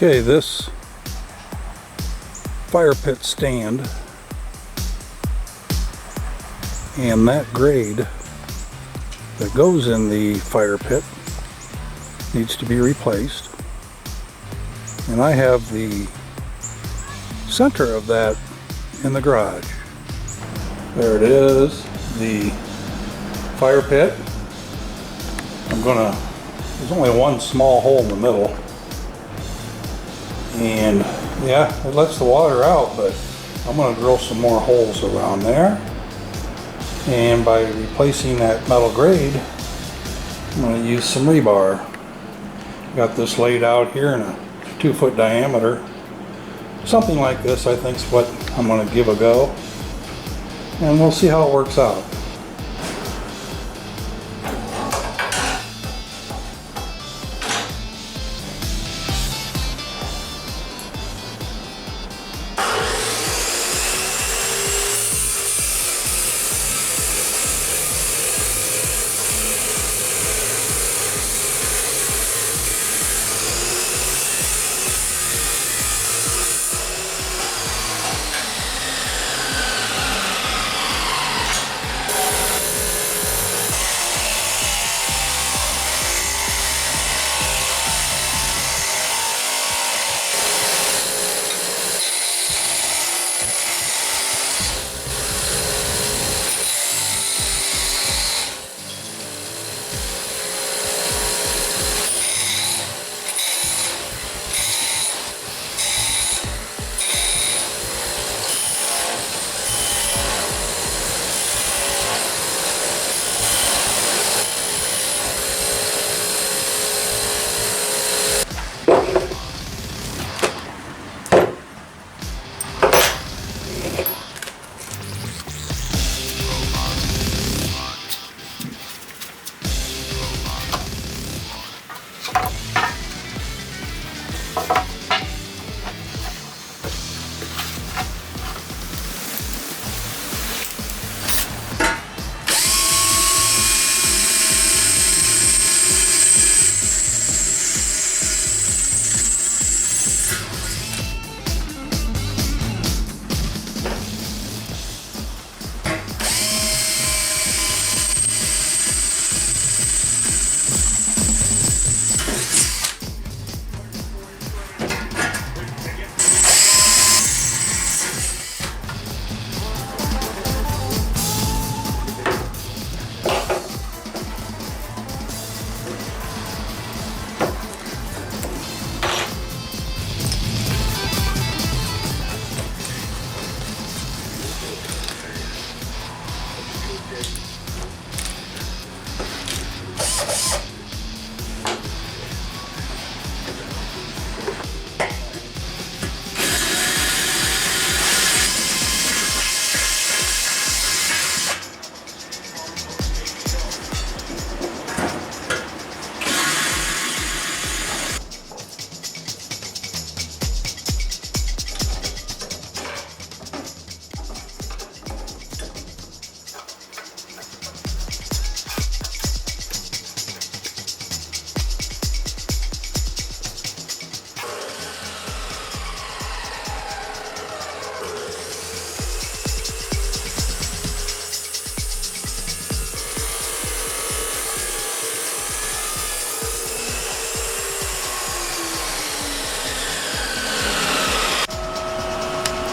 Okay, this fire pit stand and that grate that goes in the fire pit needs to be replaced, and I have the center of that in the garage. There it is, the fire pit. There's only one small hole in the middle, and yeah, it lets the water out, but I'm going to drill some more holes around there, and by replacing that metal grate I'm going to use some rebar. Got this laid out here in a 2-foot diameter. Something like this I think is what I'm going to give a go, and we'll see how it works out.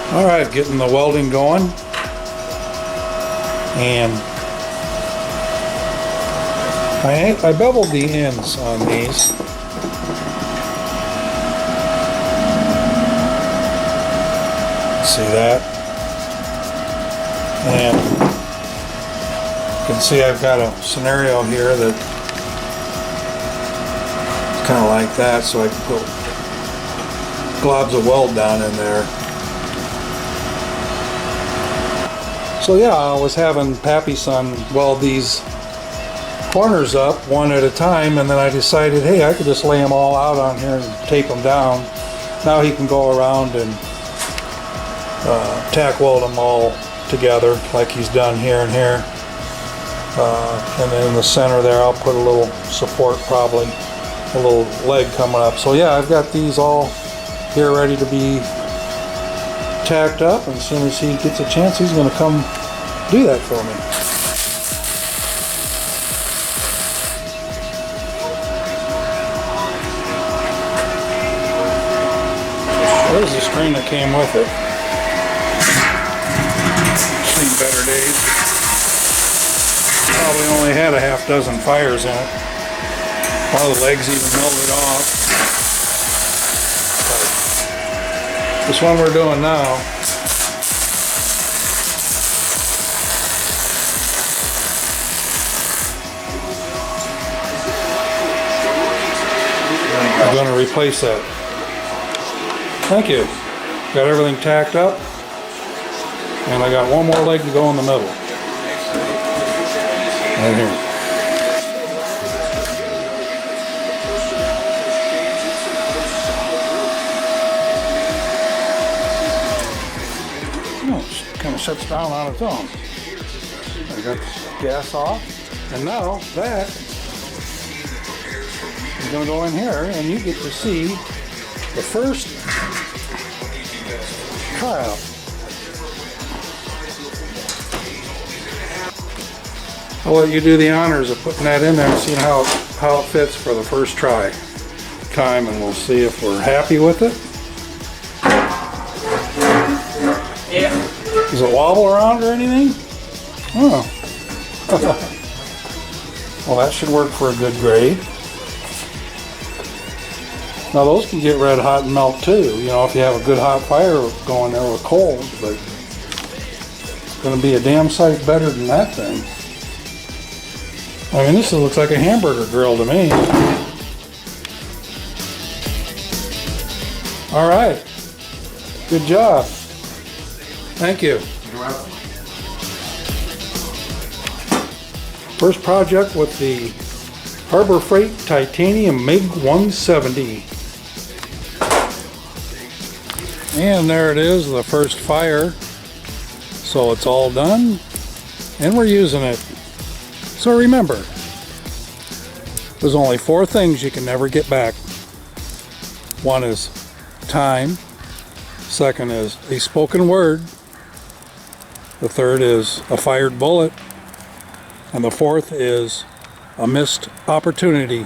Alright, getting the welding going, and I beveled the ends on these. See that? And you can see I've got a scenario here that it's kind of like that, so I can put globs of weld down in there. So yeah, I was having PappysCorner weld these corners up one at a time, and then I decided, hey, I could just lay them all out on here and tape them down. Now he can go around and tack weld them all together like he's done here and here. And then in the center there I'll put a little support, probably a little leg coming up. So yeah, I've got these all here ready to be tacked up, and as soon as he gets a chance, he's going to come do that for me. There's the screen that came with it. Seen better days. Probably only had a half dozen fires in it. One of the legs even melted off. But this one we're doing now, I'm going to replace that. Thank you. Got everything tacked up, and I got one more leg to go in the middle. Right here. Oh, it kind of shuts down on its own. I got the gas off, and now that is going to go in here, and you get to see the first tryout. I'll let you do the honors of putting that in there and seeing how it fits for the first try time, and we'll see if we're happy with it. Yeah. Does it wobble around or anything? Oh. Well, that should work for a good grade. Now those can get red hot and melt too, you know, if you have a good hot fire going there with coals, but it's going to be a damn sight better than that thing. I mean, this looks like a hamburger grill to me. All right. Good job. Thank you. You're welcome. First project with the Harbor Freight Titanium MiG 170. And there it is, the first fire. So it's all done, and we're using it. So remember, there's only 4 things you can never get back. One is time. Second is a spoken word. The third is a fired bullet. And the fourth is a missed opportunity.